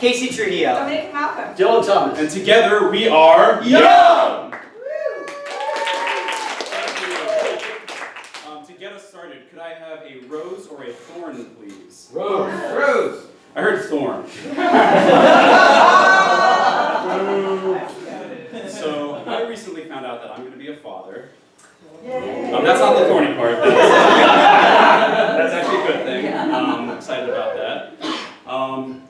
Casey Trujillo. Dominic Malcolm. Dylan Thomas. And together we are Young! To get us started, could I have a rose or a thorn, please? Rose. Rose. I heard thorn. So I recently found out that I'm going to be a father. That's not the thorny part. That's actually a good thing. I'm excited about that.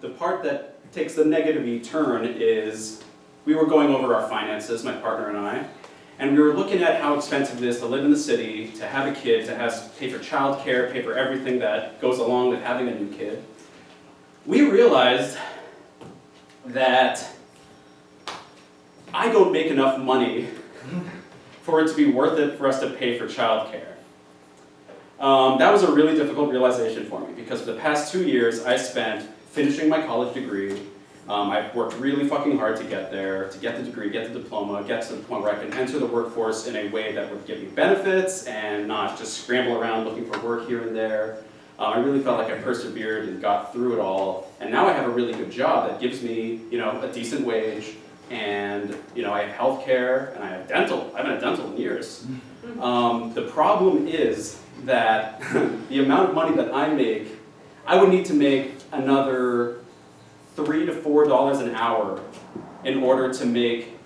The part that takes the negative turn is we were going over our finances, my partner and I, and we were looking at how expensive it is to live in the city, to have a kid, to pay for childcare, pay for everything that goes along with having a new kid. We realized that I don't make enough money for it to be worth it for us to pay for childcare. That was a really difficult realization for me because for the past 2 years I spent finishing my college degree. I've worked really fucking hard to get there, to get the degree, get the diploma, get to the point where I can enter the workforce in a way that would give me benefits and not just scramble around looking for work here and there. I really felt like I persevered and got through it all, and now I have a really good job that gives me, a decent wage, and I have health care, and I have dental. I haven't had dental in years. The problem is that the amount of money that I make, I would need to make another $3 to $4 an hour in order to make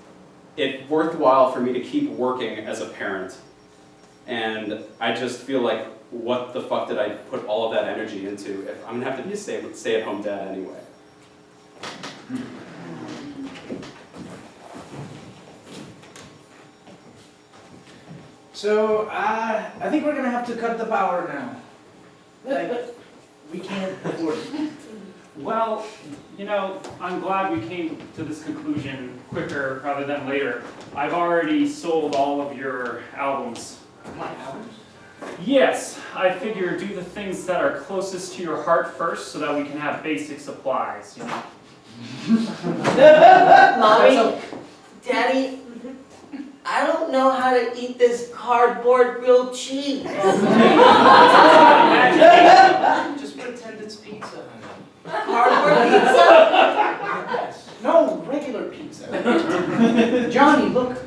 it worthwhile for me to keep working as a parent. And I just feel like, what the fuck did I put all of that energy into if I'm gonna have to be a stay-at-home dad anyway? So, I think we're gonna have to cut the power now. We can't afford it. Well, I'm glad we came to this conclusion quicker rather than later. I've already sold all of your albums. My albums? Yes, I figure do the things that are closest to your heart first so that we can have basic supplies, Mommy, Daddy, I don't know how to eat this cardboard grilled cheese. Just pretend it's pizza. Cardboard pizza? Yes. No, regular pizza. Johnny, look.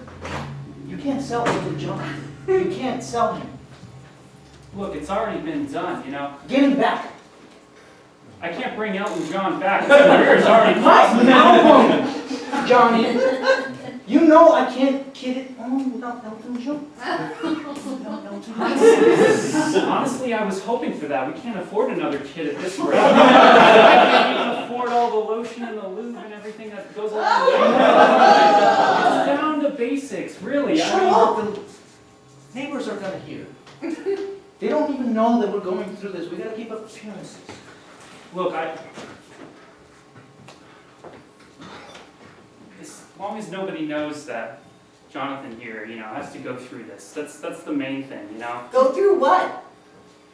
You can't sell Little Johnny. You can't sell him. Look, it's already been done, Get him back. I can't bring Elton John back. His career's already My lost. album, Johnny. You know I can't get it on without Elton John. Honestly, I was hoping for that. We can't afford another kid at this rate. I can't even afford all the lotion and the lube and everything that goes along with it. It's down to basics, really. Shut up. The neighbors are gonna hear. They don't even know that we're going through this. We gotta keep up appearances. Look, as long as nobody knows that Jonathan here, has to go through this. That's the main thing, Go through what?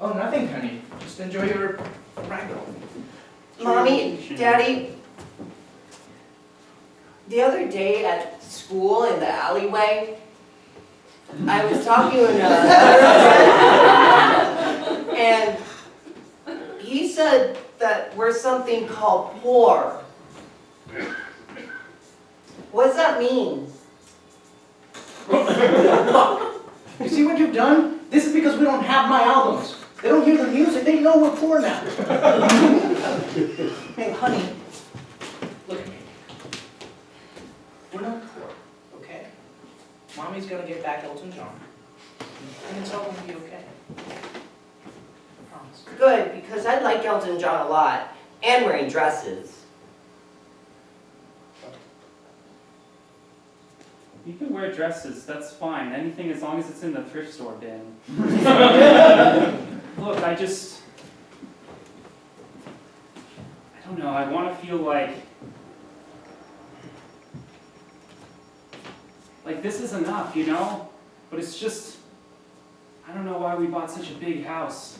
Oh, nothing, honey. Just enjoy your ragdoll. Mommy, Daddy, the other day at school in the alleyway, I was talking to another friend, and he said that we're something called poor. What does that mean? You see what you've done? This is because we don't have my albums. They don't hear the music, they know we're poor now. Hey, honey, look at me. We're not poor, okay? Mommy's gonna get back Elton John. And it's all gonna be okay. I promise. Good, because I like Elton John a lot, and wearing dresses. You can wear dresses, that's fine. Anything as long as it's in the thrift store bin. Look, I don't know, I want to feel like this is enough, But it's just, I don't know why we bought such a big house.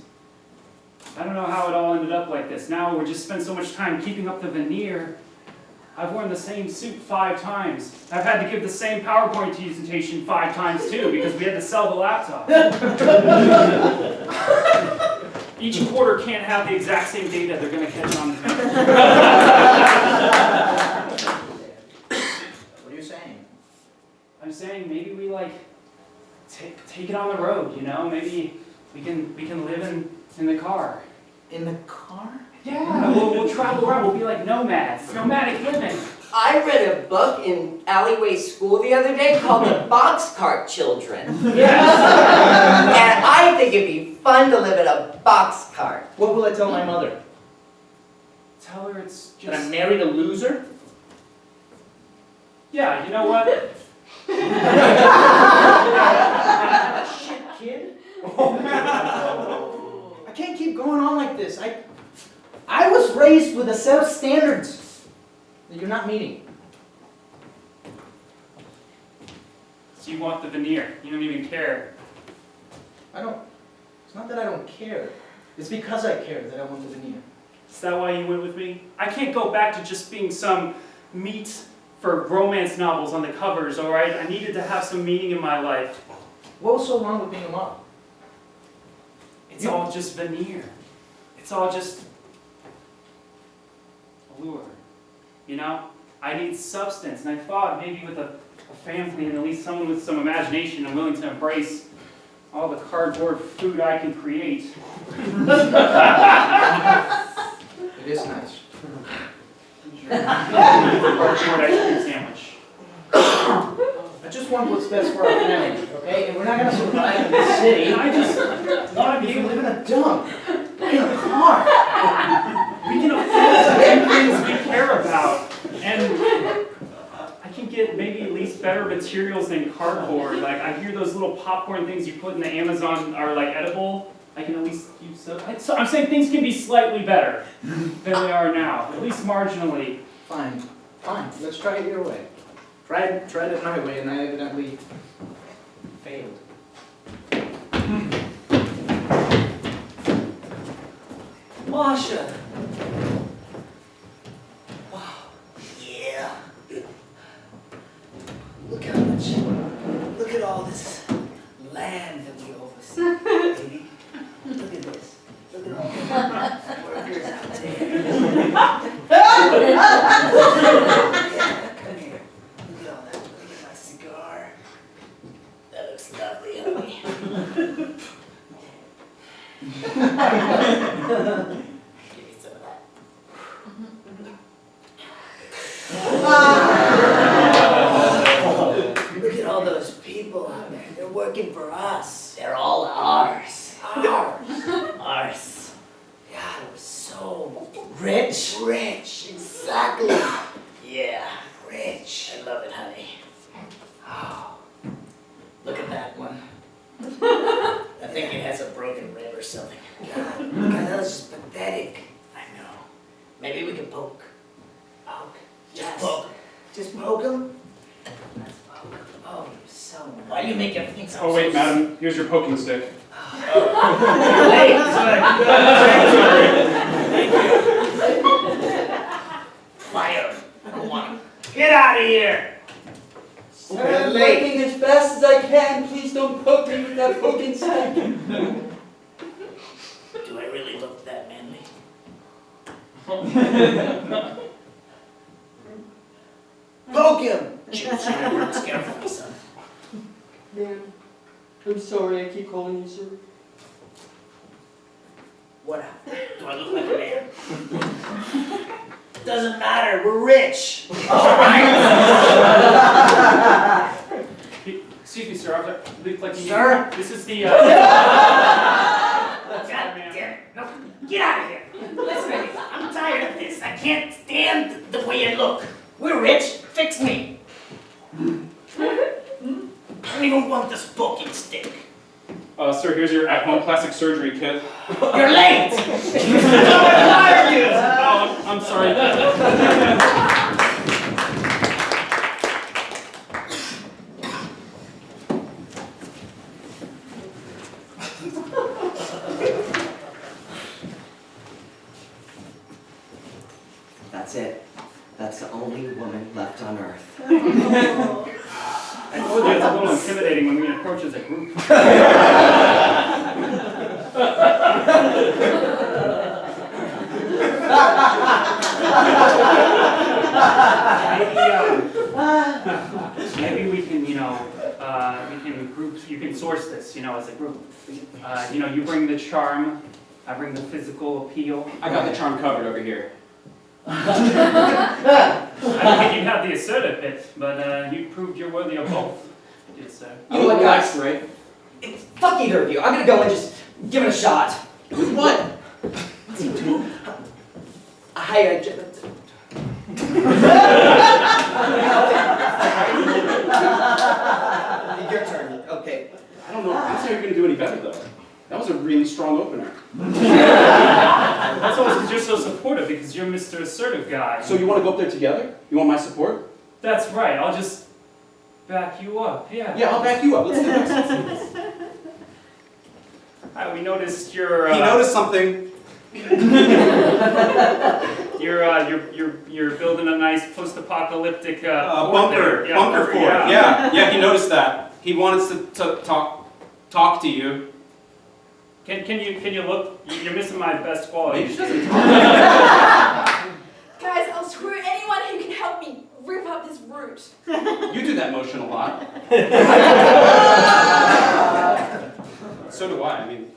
I don't know how it all ended up like this. Now we just spend so much time keeping up the veneer. I've worn the same suit 5 times. I've had to give the same PowerPoint presentation 5 times too because we had to sell the laptop. Each quarter can't have the exact same data they're going to catch on. I'm saying maybe we like take it on the road, you know? Maybe we can live in the car. In the car? Yeah, we'll travel around. We'll be like nomads. It's nomadic living. I read a book in alleyway school the other day called The Boxcart Children. Yes. And I think it'd be fun to live in a boxcart. What will I tell my mother? Tell her it's That I just. married a loser? Yeah, you know what? Shit, kid. I can't keep going on like this. I was raised with a set of standards that you're not meeting. So you want the veneer. You don't even care. It's not that I don't care. It's because I care that I want the veneer. Is that why you went with me? I can't go back to just being some meat for romance novels on the covers, alright? I needed to have some meaning in my life. What was so wrong with being a model? It's all just veneer. It's all just allure. You know? I need substance, and I thought maybe with a family and at least someone with some imagination and willing to embrace all the cardboard food I can create. It is nice. Cardboard ice cream sandwich. I just want what's best for our family, okay? And we're not gonna survive in this city. I just want to be You able live in a dump, in a car. we can afford to do things we care about. And I can get maybe at least better materials than cardboard. Like I hear those little popcorn things you put in the Amazon are like edible. I can at least use those. So I'm saying things can be slightly better than they are now, at least marginally. Fine. Let's try it your way. Tried it my way, and I evidently failed. Masha. Wow. Yeah. Look at all this land that we oversee, baby. Look at this. Look at all the workers out there. Come here. Look at all that. Look at my cigar. That looks lovely, honey. Give me some of that. Look at all those people out there. They're working for us. They're all ours. Ours. God, we're so rich. Rich, exactly. Yeah, rich. I love it, honey. Oh, look at that one. I think it has a broken rib or something. God, that was just pathetic. I know. Maybe we can poke. Poke? Just poke. Just poke him? Let's poke. Oh, you're so nice. Why do you make everything so Oh wait, madam, here's your poking stick. Late. Thank you. Fire. I don't want him. Get out of here! I'm working as fast as I can. Please don't poke me with that poking stick. Do I really look that manly? Poke him! Choose your words carefully, son. Man, I'm sorry. I keep calling you sir. What happened? Do I look like a man? Doesn't matter, we're rich! Alright? Excuse me, sir. I was like, Sir? This is the. God damn it. No, get out of here! Listen to me, I'm tired of this. I can't stand the way you look. We're rich, fix me! I don't even want this poking stick. Sir, here's your at-home plastic surgery kit. You're late! Where are you? Oh, I'm sorry. That's it. That's the only woman left on earth. I told you it's a little intimidating when we approach as a group. Maybe we can, you know, You can source this, as a group. You bring the charm, I bring the physical appeal. I got the charm covered over here. I don't think you have the assertive bit, but you proved you're worthy of both. Yes, sir. You know what, guys? Relaxed, right? Fuck either of you. I'm gonna go and just give it a shot. With what? What's he doing? Hi, Your turn. Okay. I don't know. I don't think you're going to do any better, though. That was a really strong opener. That's always because you're so supportive, because you're Mr. Assertive guy. So you want to go up there together? You want my support? That's right, I'll just back you up, yeah. Yeah, I'll back you up. Let's do this. We noticed you're... He noticed something. You're building a nice post-apocalyptic Bunker fort. Yeah, he noticed that. He wanted us to talk to you. Can you look? You're missing my best quality. Maybe she doesn't talk. Guys, I'll screw anyone who can help me rip up this root. You do that motion a lot. So do I. I mean,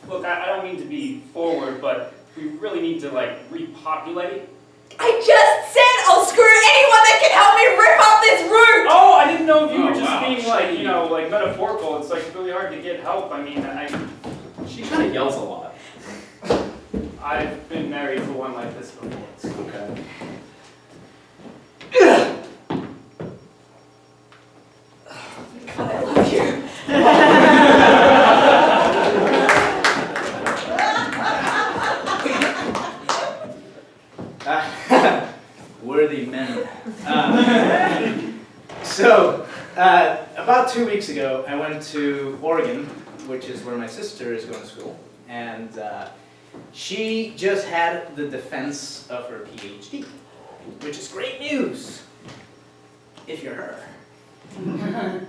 Look, I don't mean to be forward, but we really need to repopulate. I just said I'll screw anyone that can help me rip up this root! Oh, I didn't know if you were just wow. being metaphorical. It's really hard to get help. I mean, she kind of yells a lot. I've been married to one like this before. Okay. God, I love you. Worthy men. About 2 weeks ago, I went to Oregon, which is where my sister is going to school, and she just had the defense of her PhD, which is great news, if you're her.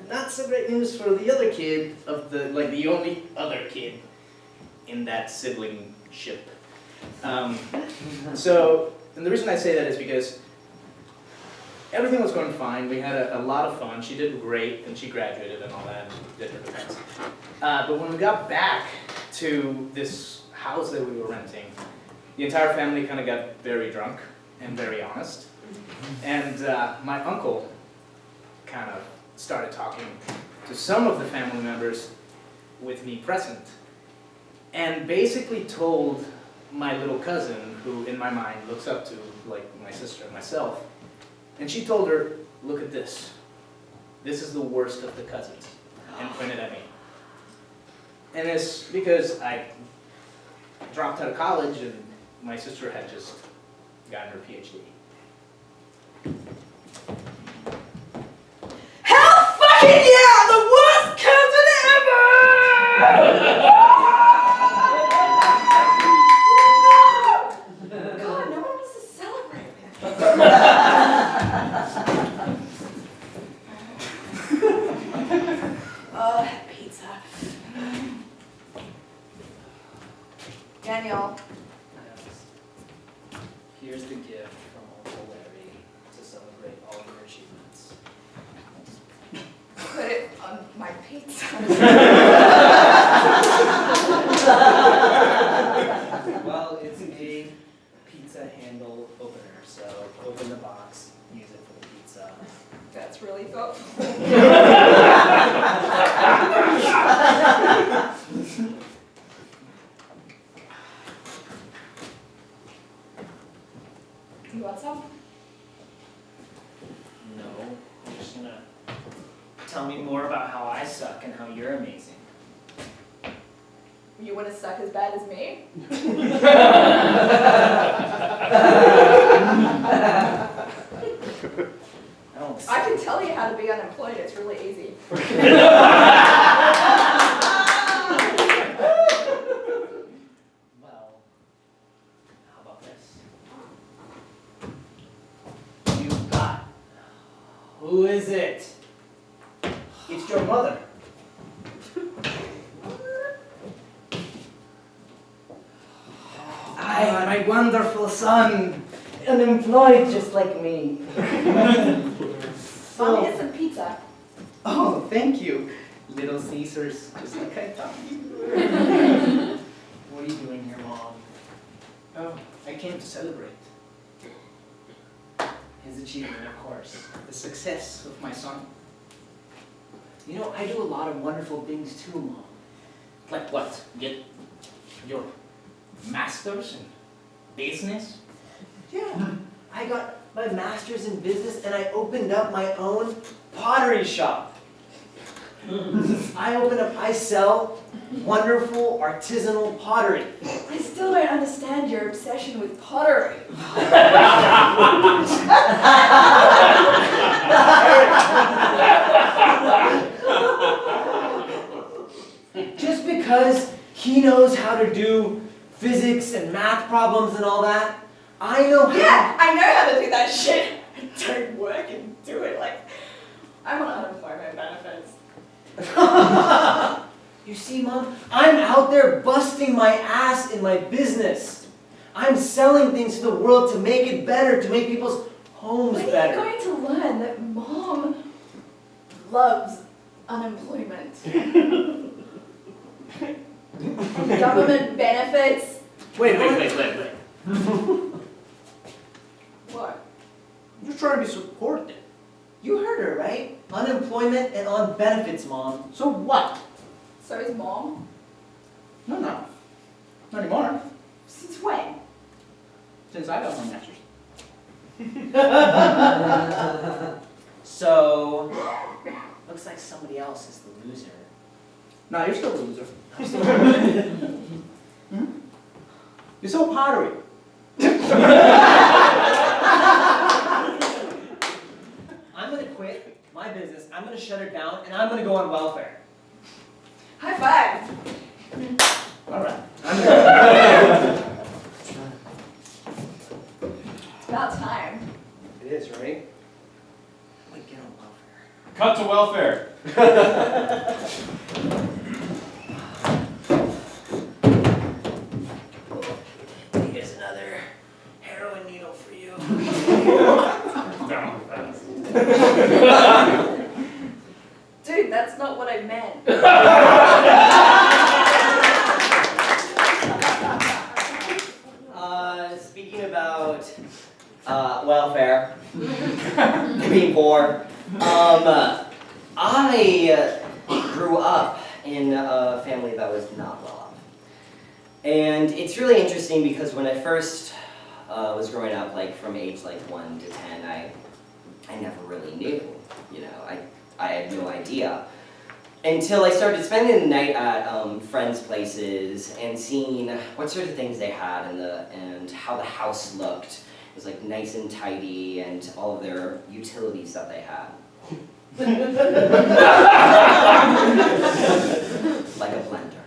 Not so great news for the other kid of the only other kid in that siblingship. And the reason I say that is because everything was going fine. We had a lot of fun. She did great, and she graduated and all that, and did her defense. But when we got back to this house that we were renting, the entire family kind of got very drunk and very honest. And my uncle kind of started talking to some of the family members with me present, and basically told my little cousin, who in my mind looks up to my sister and myself, and she told her, "Look at this. This is the worst of the cousins," and pointed at me. And it's because I dropped out of college and my sister had just gotten her PhD. Hell fucking yeah! The worst cousin ever! God, no one wants to celebrate this. Oh, that pizza. Daniel. Here's the gift from Uncle Larry to celebrate all your achievements. Put it on my pizza. Well, it's a pizza handle opener, so open the box, use it for the pizza. That's really thoughtful. You want some? No, you're just gonna tell me more about how I suck and how you're amazing. You want to suck as bad as me? I can tell you how to be unemployed. It's really easy. Well, how about this? You've got. Who is it? It's your mother. My wonderful son. unemployed just like me. Mommy, get some pizza. Oh, thank you. Little Caesars, just like I thought. What are you doing here, Mom? Oh, I came to celebrate. His achievement, of course. The success of my son. You know, I do a lot of wonderful things too, Mom. Like what? Get your master's in business? Yeah, I got my master's in business and I opened up my own pottery shop. I sell wonderful artisanal pottery. I still don't understand your obsession with pottery. Just because he knows how to do physics and math problems and all that, I know how. Yeah, I know how to do that shit. I don't work and do it like I'm on unemployment benefits. You see, Mom, I'm out there busting my ass in my business. I'm selling things to the world to make it better, to make people's homes When are you better. going to learn that Mom loves unemployment? And government benefits? Wait. What? I'm just trying to be supportive. You heard her, right? Unemployment and on benefits, Mom. So what? So is Mom? No. Not anymore. Since when? Since I got my master's. So, looks like somebody else is the loser. Nah, you're still a loser. You sell pottery. I'm gonna quit my business, I'm gonna shut it down, and I'm gonna go on welfare. High five! All right. It's about time. It is, right? Like, get on welfare. Cut to welfare. Here's another heroin needle for you. Dude, that's not what I meant. Speaking about welfare, being poor, I grew up in a family that was not well off. And it's really interesting because when I first was growing up, like from age like 1 to 10, I never really knew, you know, I had no idea. Until I started spending the night at friends' places and seeing what sort of things they had and how the house looked. It was like nice and tidy and all of their utilities that they had. Like a blender.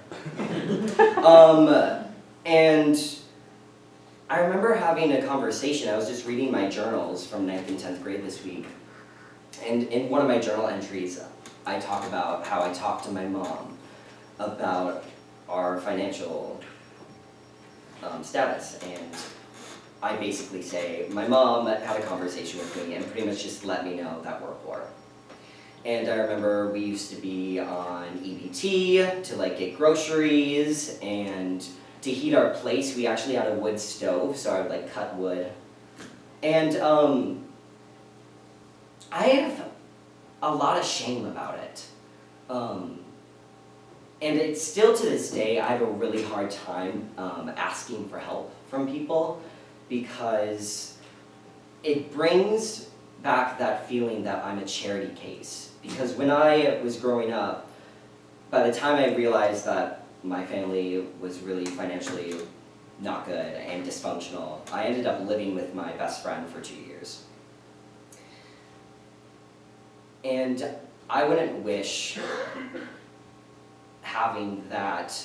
And I remember having a conversation. I was just reading my journals from 9th and 10th grade this week. And in one of my journal entries, I talk about how I talked to my mom about our financial status. And I basically say, my mom had a conversation with me and pretty much just let me know that we're poor. And I remember we used to be on EBT to like get groceries, and to heat our place, we actually had a wood stove, so I would like cut wood. And I have a lot of shame about it. And it's still to this day, I have a really hard time asking for help from people, because it brings back that feeling that I'm a charity case. Because when I was growing up, by the time I realized that my family was really financially not good and dysfunctional, I ended up living with my best friend for 2 years. And I wouldn't wish having that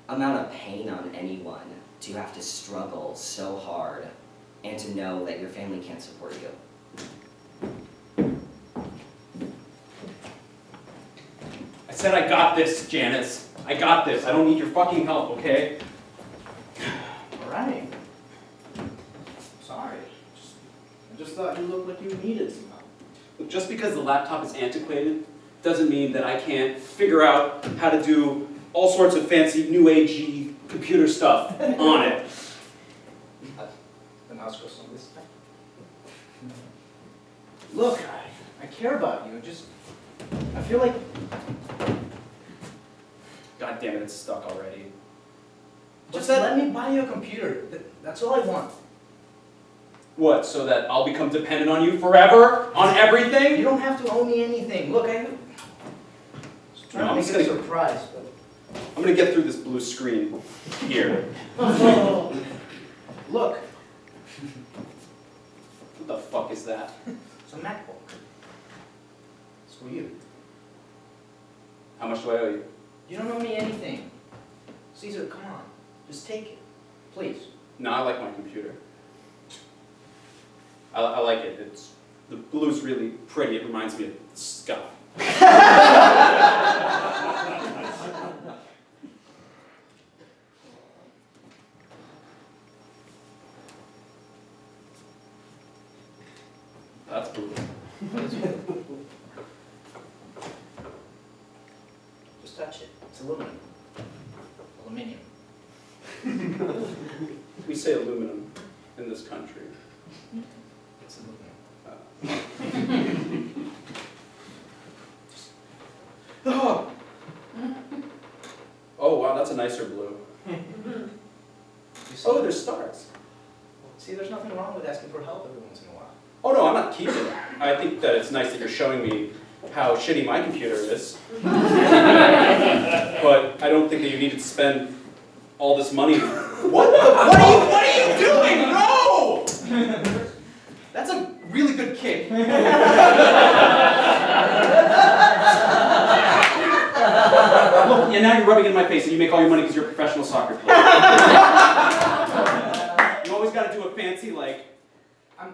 amount of pain on anyone, to have to struggle so hard and to know that your family can't support you. I said I got this, Janice. I got this. I don't need your fucking help, okay? All right. thought you looked like you needed some help. Just because the laptop is antiquated doesn't mean that I can't figure out how to do all sorts of fancy new agey computer stuff on it. Then I'll go some of this stuff. Look, I care about you. I feel like. God damn it, it's stuck already. Just let me buy you a computer. That's all I want. What, so that I'll become dependent on you forever? On everything? You don't have to owe me anything. Look, I was trying to I'm make just it a gonna- surprise, but. I'm gonna get through this blue screen here. Look, What the fuck is that? it's a MacBook. It's for you. How much do I owe you? You don't owe me anything. Caesar, come on. Just take it. Please. No, I like my computer. I like it. The blue's really pretty. It reminds me of the sky. That's blue. Just touch it. It's aluminum. Aluminium. We say aluminum in this country. It's aluminum. Oh! Oh wow, that's a nicer blue. You see? Oh, there's stars. See, there's nothing wrong with asking for help every once in a while. Oh no, I'm not keeping it. I think that it's nice that you're showing me how shitty my computer is. But I don't think that you need to spend all this money. What are you doing? No! That's a really good kick. Look, and now you're rubbing it in my face and you make all your money because you're a professional soccer player. You always gotta do a fancy like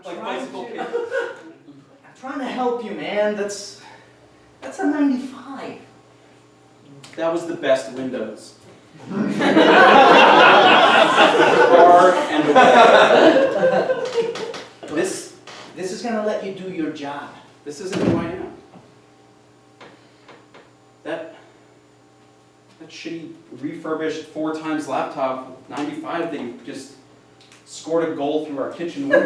bicycle kick. I'm trying to help you, man. That's a 95. That was the best Windows. Far and away. This is gonna let you do your job. This isn't who I am. That shitty refurbished 4 times laptop 95 that you just scored a goal through our kitchen window.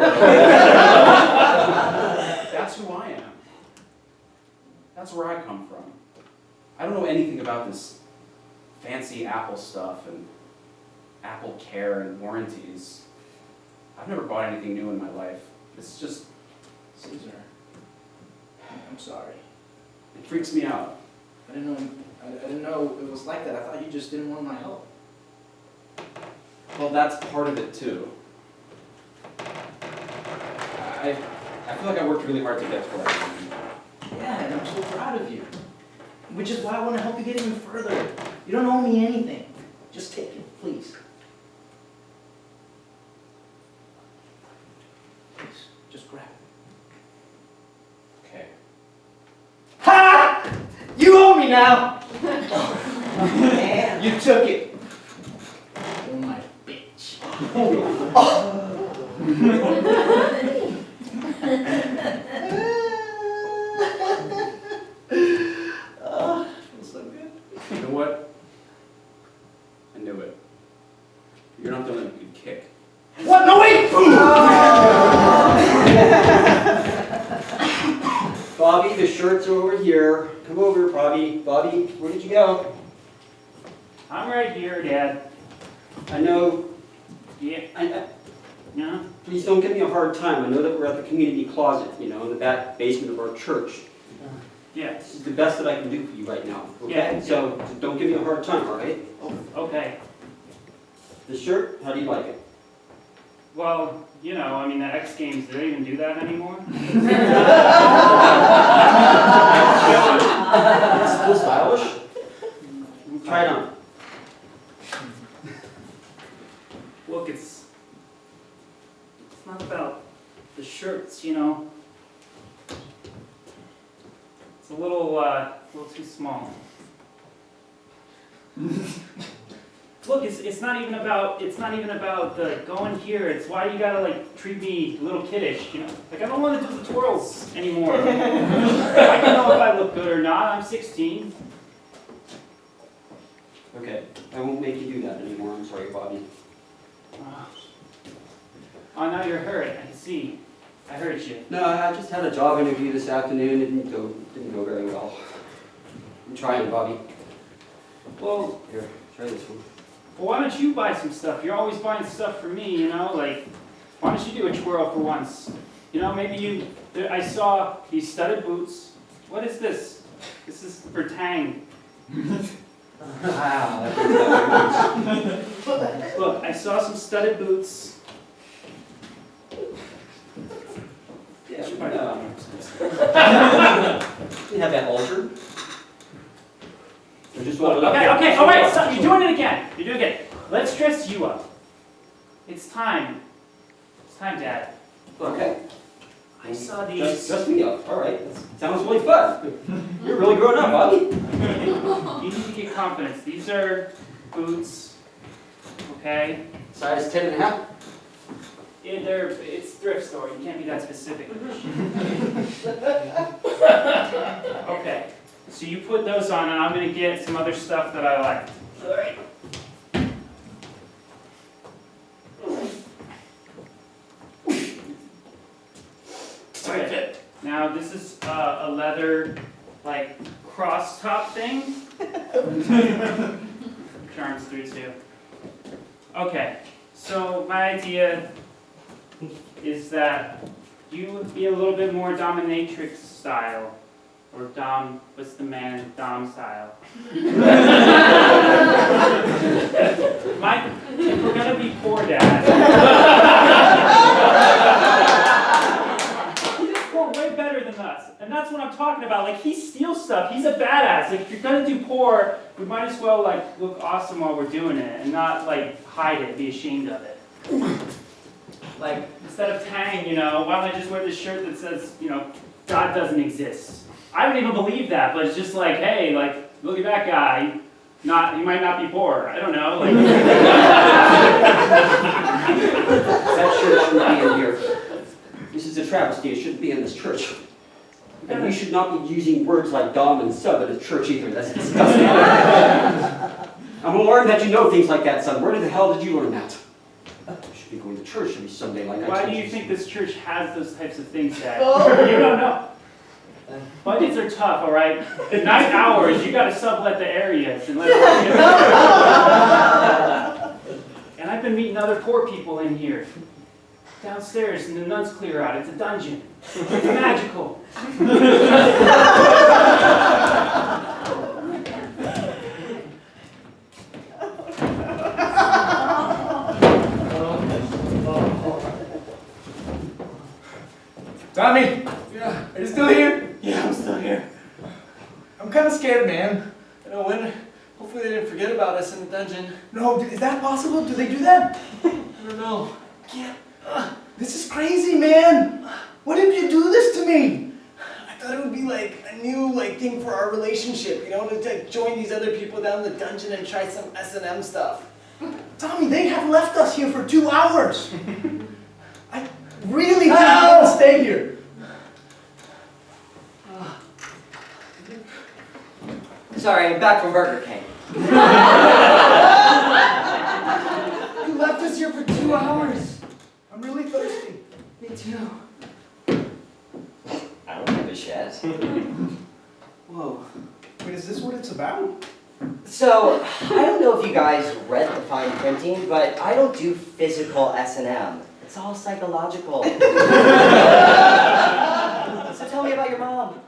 That's who I am. That's where I come from. I don't know anything about this fancy Apple stuff and Apple Care and warranties. I've never bought anything new in my life. It's just, Caesar, I'm sorry. it freaks me out. I didn't know it was like that. I thought you just didn't want my help. Well, that's part of it too. I feel like I worked really hard to get to where I am. Yeah, and I'm so proud of you. Which is why I want to help you get even further. You don't owe me anything. Just take it, please. Please, just grab it. Okay. Ha! You owe me now! Man, you took it. You're my bitch. Oh, feels so good. You know what? I knew it. You're not the one that could kick. What? No, wait! Bobby, the shirts are over here. Come over, Bobby. Bobby, where did you go? I'm right here, Dad. I know, Yeah. Yeah? please don't give me a hard time. I know that we're at the community closet, in the back basement of our church. This Yes. is the best that I can do for you right now, okay? Yeah. So don't give me a hard time, all right? Okay. The shirt, how do you like it? Well, the X Games, do they even do that anymore? It's still stylish. Try it on. Look, it's not about the shirts, It's a little too small. Look, look, it's not even about the going here. It's why you gotta like treat me a little kiddish, you know? Like I don't want to do the twirls anymore. I can know if I look good or not. I'm 16. Okay, I won't make you do that anymore. I'm sorry, Bobby. Oh, now you're hurt. I can see. I hurt you. No, I just had a job interview this afternoon. It didn't go very well. I'm trying, Bobby. Well, Here, try this one. well, why don't you buy some stuff? You're always buying stuff for me, you know? Like, why don't you do a twirl for once? You know, maybe you. I saw these studded boots. What is this? This is for Tang. Wow, that Look, I saw some studded boots. yeah, you have that altered. Or just hold it up Okay, here. okay, all right, stop. You're doing it again. You're doing it again. Let's dress you up. It's time. It's time, Dad. Okay. I saw Just these. dress me up. All right. That sounds really fun. You're really growing up, Bobby. You need to get confidence. These are boots. Okay? Size 10.5. It's thrift store. You can't be that specific. Okay. So you put those on, and I'm gonna get some other stuff that I like. All right. Okay. Now this is a leather, like cross top thing. Charms through too. Okay. So my idea is that you would be a little bit more dominatrix style. Or Dom, what's the man, Dom style? If we're gonna be poor, Dad. He does poor way better than us. And that's what I'm talking about. Like, he steals stuff. He's a badass. Like, if you're gonna do poor, we might as well, like, look awesome while we're doing it and not, like, hide it, be ashamed of it. Like, instead of Tang, you know, why don't I just wear this shirt that says, you know, God doesn't exist? I don't even believe that, but it's just like, hey, like, look at that guy. He might not be poor. I don't know. Like, That shirt shouldn't be in here. This is a travesty. It shouldn't be in this church. And you should not be using words like dom and sub at a church either. That's disgusting. I'm alarmed that you know things like that, son. Where the hell did you learn that? You should be going to church every Sunday like I why told do you think this church has those types of things, Dad? Oh. You don't know. Budgets are tough, all right? 9 hours, you got to sublet the areas and let them. And I've been meeting other poor people in here. Downstairs, and the nuns clear out. It's a dungeon. It's magical. Tommy, Yeah, are you still here? yeah, I'm still here. I'm kind of scared, man. You know, hopefully they didn't forget about us in the dungeon. No, is that possible? Do they do that? I don't know. This is crazy, man. Why did you do this to me? I thought it would be like a new thing for our relationship, you know, to join these other people down the dungeon and try some S&M stuff. Tommy, they have left us here for 2 hours. I really think I want to stay here. Sorry, I'm back from Burger King. You left us here for 2 hours. I'm really thirsty. Me too. I don't give a shit. Whoa. Wait, is this what it's about? So, I don't know if you guys read the fine printing, but I don't do physical S&M. It's all psychological. So tell me about your mom.